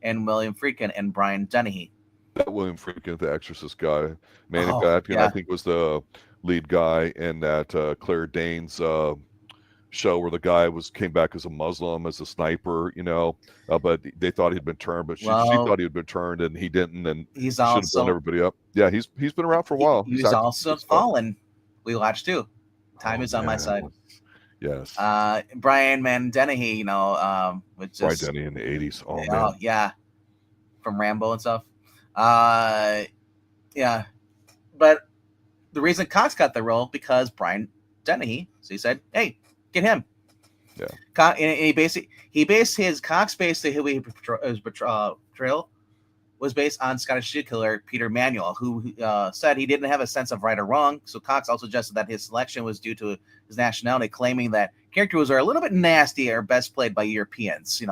and William Friedkin and Brian Dennehy. That William Friedkin, the Exorcist guy, Manny Paquin, I think was the lead guy in that Claire Danes show where the guy came back as a Muslim, as a sniper, but they thought he'd been turned, but she thought he'd been turned and he didn't, and he's should have blown everybody up. Yeah, he's been around for a while. He's also Fallen. We watched too. Time is on my side. Yes. Brian Dennehy, which Brian Dennehy in the 80s. Oh man. Yeah. From Rambo and stuff. Yeah. But the reason Cox got the role because Brian Dennehy, so he said, "Hey, get him." Yeah. And Cox based his portrayal was based on Scottish serial killer Peter Manuel, who said he didn't have a sense of right or wrong. So Cox also suggested that his selection was due to his nationality, claiming that characters are a little bit nasty or best played by Europeans.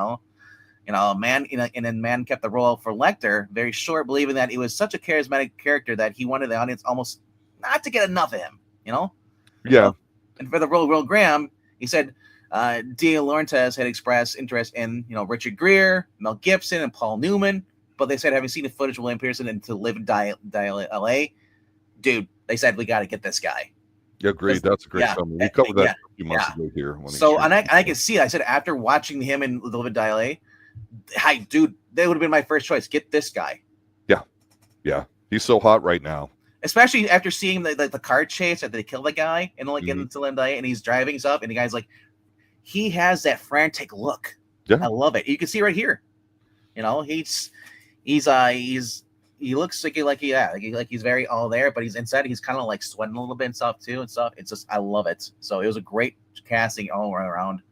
Mann, and then Mann kept the role for Lecter very short, believing that it was such a charismatic character that he wanted the audience almost not to get enough of him. Yeah. And for the role of Will Graham, he said D. Laurentiis had expressed interest in Richard Gere, Mel Gibson, and Paul Newman. But they said, having seen the footage of William Petersen and To Live and Die LA, dude, they said, we got to get this guy. Yeah, great. That's a great film. We covered that a few months ago here. So, and I can see it. I said, after watching him in To Live and Die LA, hi, dude, that would have been my first choice. Get this guy. Yeah. Yeah. He's so hot right now. Especially after seeing the car chase after they kill the guy and like getting to Live and Die, and he's driving stuff, and the guy's like, he has that frantic look. Yeah. I love it. You can see right here. He looks like he's very all there, but he's inside. He's kind of like sweating a little bit and stuff too and stuff. It's just, I love it. So it was a great casting all around.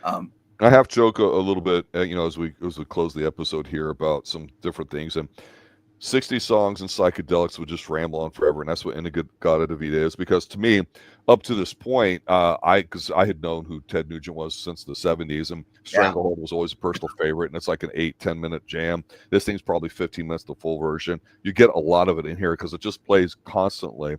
I have to joke a little bit, as we close the episode here about some different things, and 60 songs and psychedelics would just ramble on forever, and that's what In-A-Gadda-Da-Vida is, because to me, up to this point, because I had known who Ted Nugent was since the 70s, and Stranglehold was always a personal favorite, and it's like an 8-10 minute jam. This thing's probably 15 minutes, the full version. You get a lot of it in here because it just plays constantly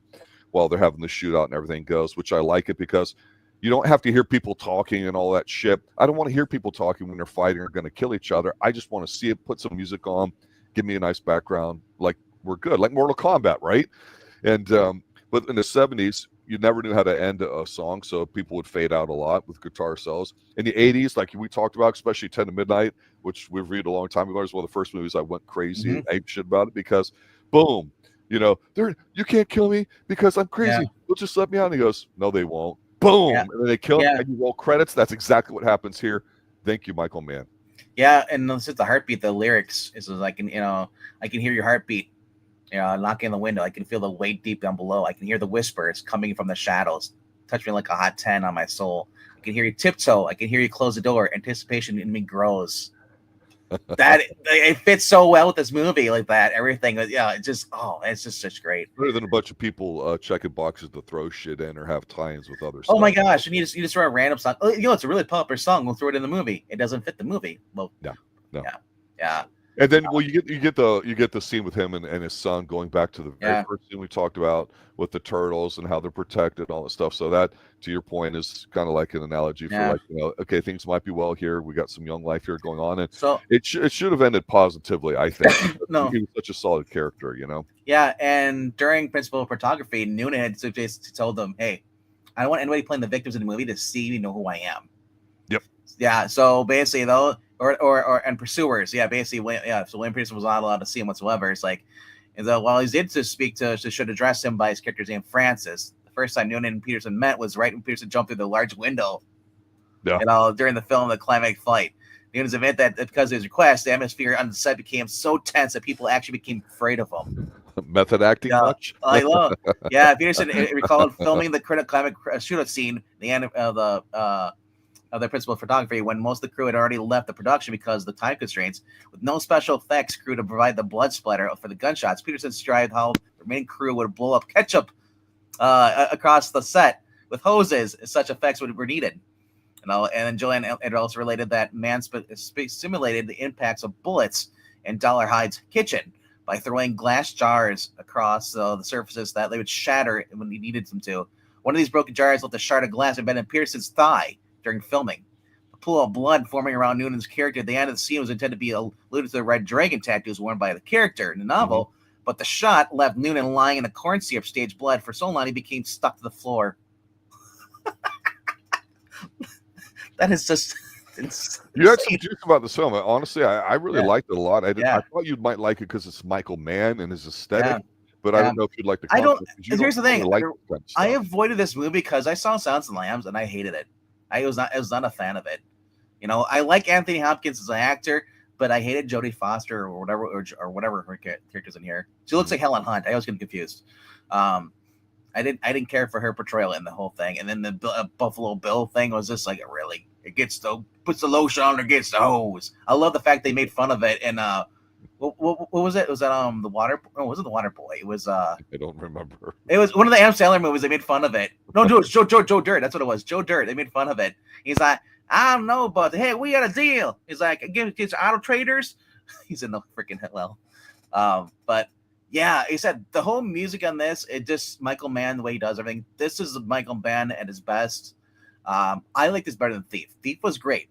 while they're having the shootout and everything goes, which I like it because you don't have to hear people talking and all that shit. I don't want to hear people talking when they're fighting or going to kill each other. I just want to see it, put some music on, give me a nice background, like we're good, like Mortal Kombat, right? And but in the 70s, you never knew how to end a song, so people would fade out a lot with guitar solos. In the 80s, like we talked about, especially 10 to Midnight, which we've read a long time ago, is one of the first movies I went crazy, ape shit about it, because boom, you can't kill me because I'm crazy. They'll just let me out. And he goes, no, they won't. Boom, and then they kill him, and you roll credits. That's exactly what happens here. Thank you, Michael Mann. Yeah, and it's just the heartbeat, the lyrics. It's just like, I can hear your heartbeat, knocking on the window. I can feel the weight deep down below. I can hear the whispers coming from the shadows. Touch me like a hot 10 on my soul. I can hear you tiptoe. I can hear you close the door. Anticipation in me grows. That it fits so well with this movie, like that. Everything, it's just such great. Better than a bunch of people checking boxes to throw shit in or have tie-ins with other stuff. Oh my gosh! And you just throw a random song. It's a really popular song. We'll throw it in the movie. It doesn't fit the movie. Well, no. Yeah. And then, you get the scene with him and his son going back to the very first scene we talked about with the turtles and how they're protected and all that stuff. So that, to your point, is kind of like an analogy for okay, things might be well here. We got some young life here going on, and so it should have ended positively, I think. No, he was such a solid character, Yeah, and during principal photography, Noonan had told them, "Hey, I don't want anybody playing the victims in the movie to see who I am." Yep. Yeah. So basically, though. And pursuers, so William Petersen was not allowed to see him whatsoever. It's like, and while he did should address him by his character's name Francis. The first time Noonan and Petersen met was right when Petersen jumped through the large window. Yeah. During the film, the climax fight. Noonan's admit that because of his request, the atmosphere on the set became so tense that people actually became afraid of him. Method acting much? I love. Yeah, Petersen recalled filming the climax shootout scene, the end of the of the principal photography when most of the crew had already left the production because of the time constraints. With no special effects crew to provide the blood splatter for the gunshots, Petersen strived how the remaining crew would blow up ketchup across the set with hoses if such effects were needed. And then Joan also related that Mann simulated the impacts of bullets in Dollar Hyde's kitchen by throwing glass jars across the surfaces that they would shatter when he needed them to. One of these broken jars left a shard of glass embedded in Petersen's thigh during filming. The pool of blood forming around Noonan's character at the end of the scene was intended to be alluded to the red dragon tattoos worn by the character in the novel, but the shot left Noonan lying in a corn syrup stage blood for so long he became stuck to the floor. That is just... You had some juice about this film. Honestly, I really liked it a lot. I thought you might like it because it's Michael Mann and his aesthetic, but I don't know if you'd like the concept. Here's the thing. I avoided this movie because I saw Silence of the Lambs and I hated it. I was not a fan of it. You know, I like Anthony Hopkins as an actor, but I hated Jodie Foster or whatever her character's in here. She looks like Helen Hunt. I always get confused. I didn't care for her portrayal in the whole thing. And then the Buffalo Bill thing was just like, really, it puts the lotion on or gets the hose. I love the fact they made fun of it. And what was it? Was that the Water? Oh, was it the Water Boy? It was I don't remember. It was one of the Adam Sandler movies. They made fun of it. No, it was Joe Dirt. That's what it was. Joe Dirt. They made fun of it. He's like, I don't know, but hey, we got a deal. He's like, again, kids auto traders. He's in the freaking hell. But yeah, he said the whole music on this, it just Michael Mann, the way he does everything. This is Michael Mann at his best. I like this better than Thief. Thief was great,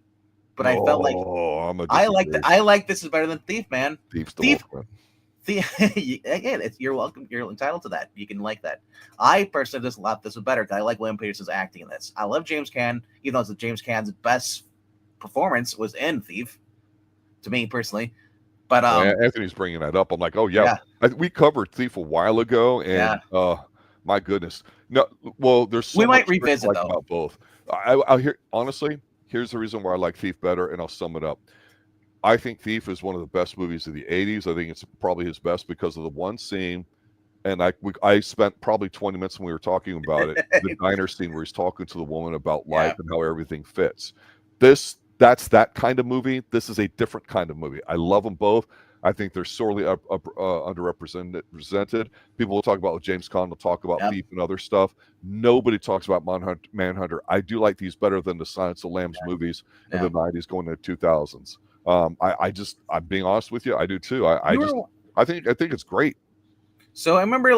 but I felt like I like this is better than Thief, man. Thief. Again, you're welcome. You're entitled to that. You can like that. I personally just thought this was better because I like William Petersen's acting in this. I love James Caan, even though it's James Caan's best performance was in Thief, to me personally. But Anthony's bringing that up. I'm like, oh yeah. We covered Thief a while ago, and my goodness, no. Well, there's so we much might revisit though about both. I'll hear honestly. Here's the reason why I like Thief better, and I'll sum it up. I think Thief is one of the best movies of the 80s. I think it's probably his best because of the one scene, and I spent probably 20 minutes when we were talking about it, the diner scene where he's talking to the woman about life and how everything fits. That's that kind of movie. This is a different kind of movie. I love them both. I think they're sorely underrepresented. People will talk about James Caan, will talk about Thief and other stuff. Nobody talks about Manhunter. I do like these better than the Silence of the Lambs movies in the 90s going into the 2000s. I'm being honest with you. I do too. I think it's great. So I remember you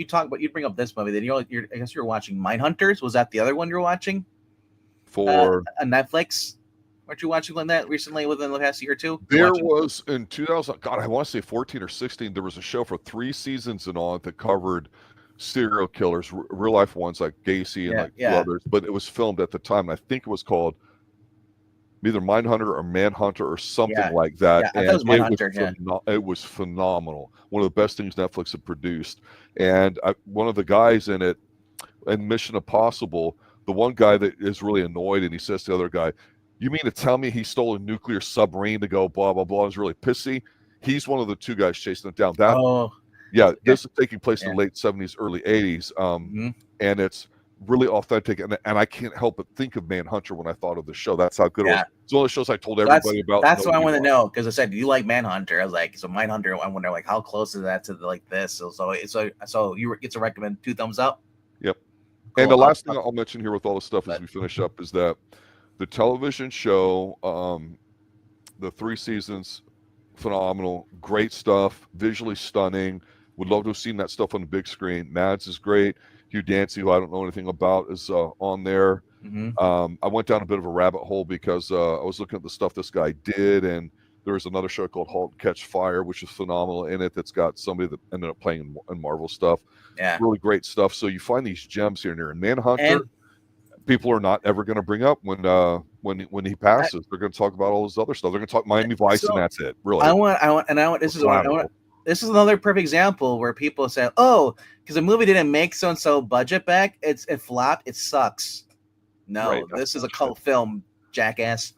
talk about, you'd bring up this movie. Then I guess you're watching Mindhunters. Was that the other one you're watching? For a Netflix? Weren't you watching that recently within the past year or two? There was in 2000. God, I want to say 14 or 16. There was a show for 3 seasons and on that covered serial killers, real life ones like Gacy and two others. But it was filmed at the time. And I think it was called either Mindhunter or Manhunter or something like that. Yeah, I thought it was Manhunter. It was phenomenal. One of the best things Netflix had produced. And one of the guys in it, in Mission Impossible, the one guy that is really annoyed, and he says to the other guy, "You mean to tell me he stole a nuclear submarine to go blah blah blah?" Is really pissy. He's one of the 2 guys chasing it down. This is taking place in the late 70s, early 80s, and it's really authentic. And I can't help but think of Manhunter when I thought of the show. That's how good it was. It's one of the shows I told everybody about. That's what I want to know, because I said, "Do you like Manhunter?" I was like, "So Mindhunter." I wonder like how close is that to like this? So you get to recommend 2 thumbs up. Yep. Cool. And the last thing I'll mention here with all this stuff as we finish up is that the television show, the 3 seasons, phenomenal, great stuff, visually stunning. Would love to have seen that stuff on the big screen. Mads is great. Hugh Dancy, who I don't know anything about, is on there. I went down a bit of a rabbit hole because I was looking at the stuff this guy did, and there was another show called Halt and Catch Fire, which is phenomenal in it. That's got somebody that ended up playing in Marvel stuff. Yeah, really great stuff. So you find these gems here and there. And Manhunter, people are not ever going to bring up when he passes. They're going to talk about all this other stuff. They're going to talk Miami Vice, and that's it. Really, this is another perfect example where people say, "Oh, because the movie didn't make so and so budget back, it flopped. It sucks." No, this is a cult film, jackass.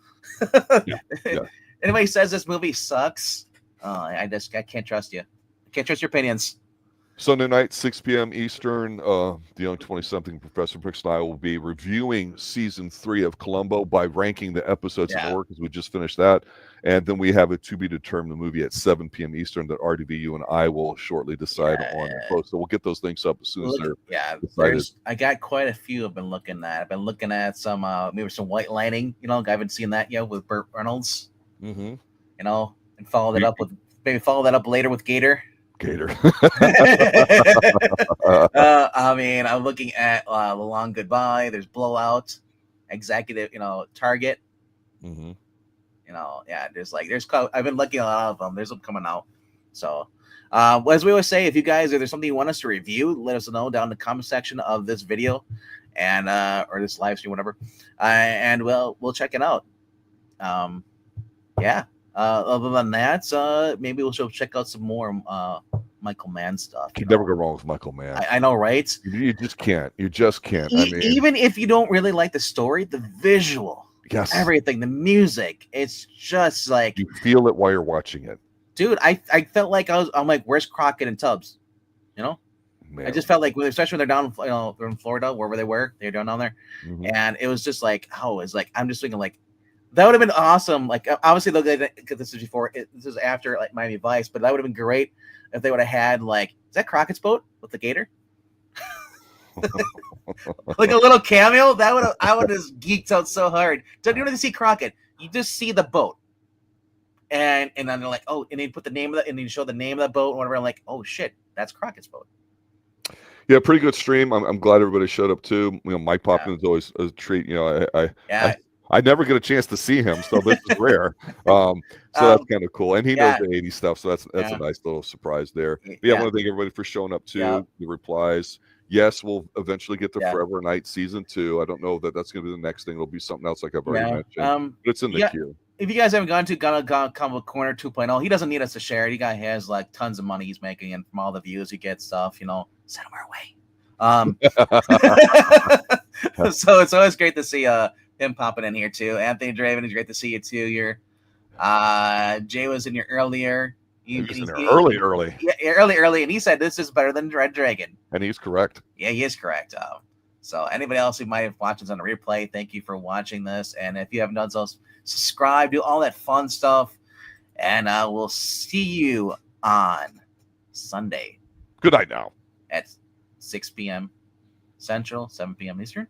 Anybody says this movie sucks, I can't trust you. I can't trust your opinions. Sunday night, 6 p.m. Eastern, the young 20-something Professor Brooks and I will be reviewing season 3 of Columbo by ranking the episodes in Yeah. order because we just finished that. And then we have a to be determined movie at 7 p.m. Eastern that RDVU and I will shortly decide on and post. So we'll get those links up as soon as they're decided. I got quite a few I've been looking at. I've been looking at some maybe some White Lining, I haven't seen that yet with Burt Reynolds. Mm-hmm. And follow that up with later with Gator. I'm looking at The Long Goodbye. There's Blowout, Executive, Target. Mm-hmm. I've been looking at a lot of them. There's them coming out. So, as we always say, if there's something you want us to review, let us know down in the comment section of this video, and or this live stream, whatever, and we'll check it out. Other than that, maybe we'll check out some more Michael Mann stuff. You never go wrong with Michael Mann. I know, right? You just can't. You just can't. Even if you don't really like the story, the visual, everything, the music, it's just like you feel it while you're watching it. Dude, I felt like I'm like, where's Crockett and Tubbs? Man. I just felt like, especially when they're down, they're in Florida, wherever they're down there, and it was just like, I'm just thinking like, that would have been awesome. Like, obviously, because this is before, this is after like Miami Vice, but that would have been great if they would have had like, is that Crockett's boat with the gator? Like a little cameo. I would have just geeked out so hard. Don't even see Crockett. You just see the boat, and then they're like, oh, and they put the name of that, and they show the name of the boat, and whatever. I'm like, oh shit, that's Crockett's boat. Yeah, pretty good stream. I'm glad everybody showed up too. Mike Poppins is always a treat. I never get a chance to see him, so this is rare. So that's kind of cool. And he knows the 80s stuff, so that's a nice little surprise there. But I want to thank everybody for showing up too. The replies. Yes, we'll eventually get to Forever Night season 2. I don't know that that's going to be the next thing. It'll be something else, like I've already mentioned. But it's in the queue. If you guys haven't gone to Comic Corner 2.0, he doesn't need us to share it. He has like tons of money he's making, and from all the views he gets, stuff, send him our way. So it's always great to see him popping in here too. Anthony Draven, it's great to see you too. Jay was in here earlier. Early. Yeah, early, and he said this is better than Red Dragon. And he's correct. Yeah, he is correct. So anybody else who might have watched us on the replay, thank you for watching this. And if you haven't done so, subscribe, do all that fun stuff, and we'll see you on Sunday. Good night now. At 6 p.m. Central, 7 p.m. Eastern.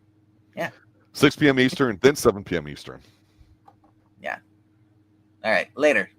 Yeah. 6 p.m. Eastern, then 7 p.m. Eastern. Yeah. All right. Later.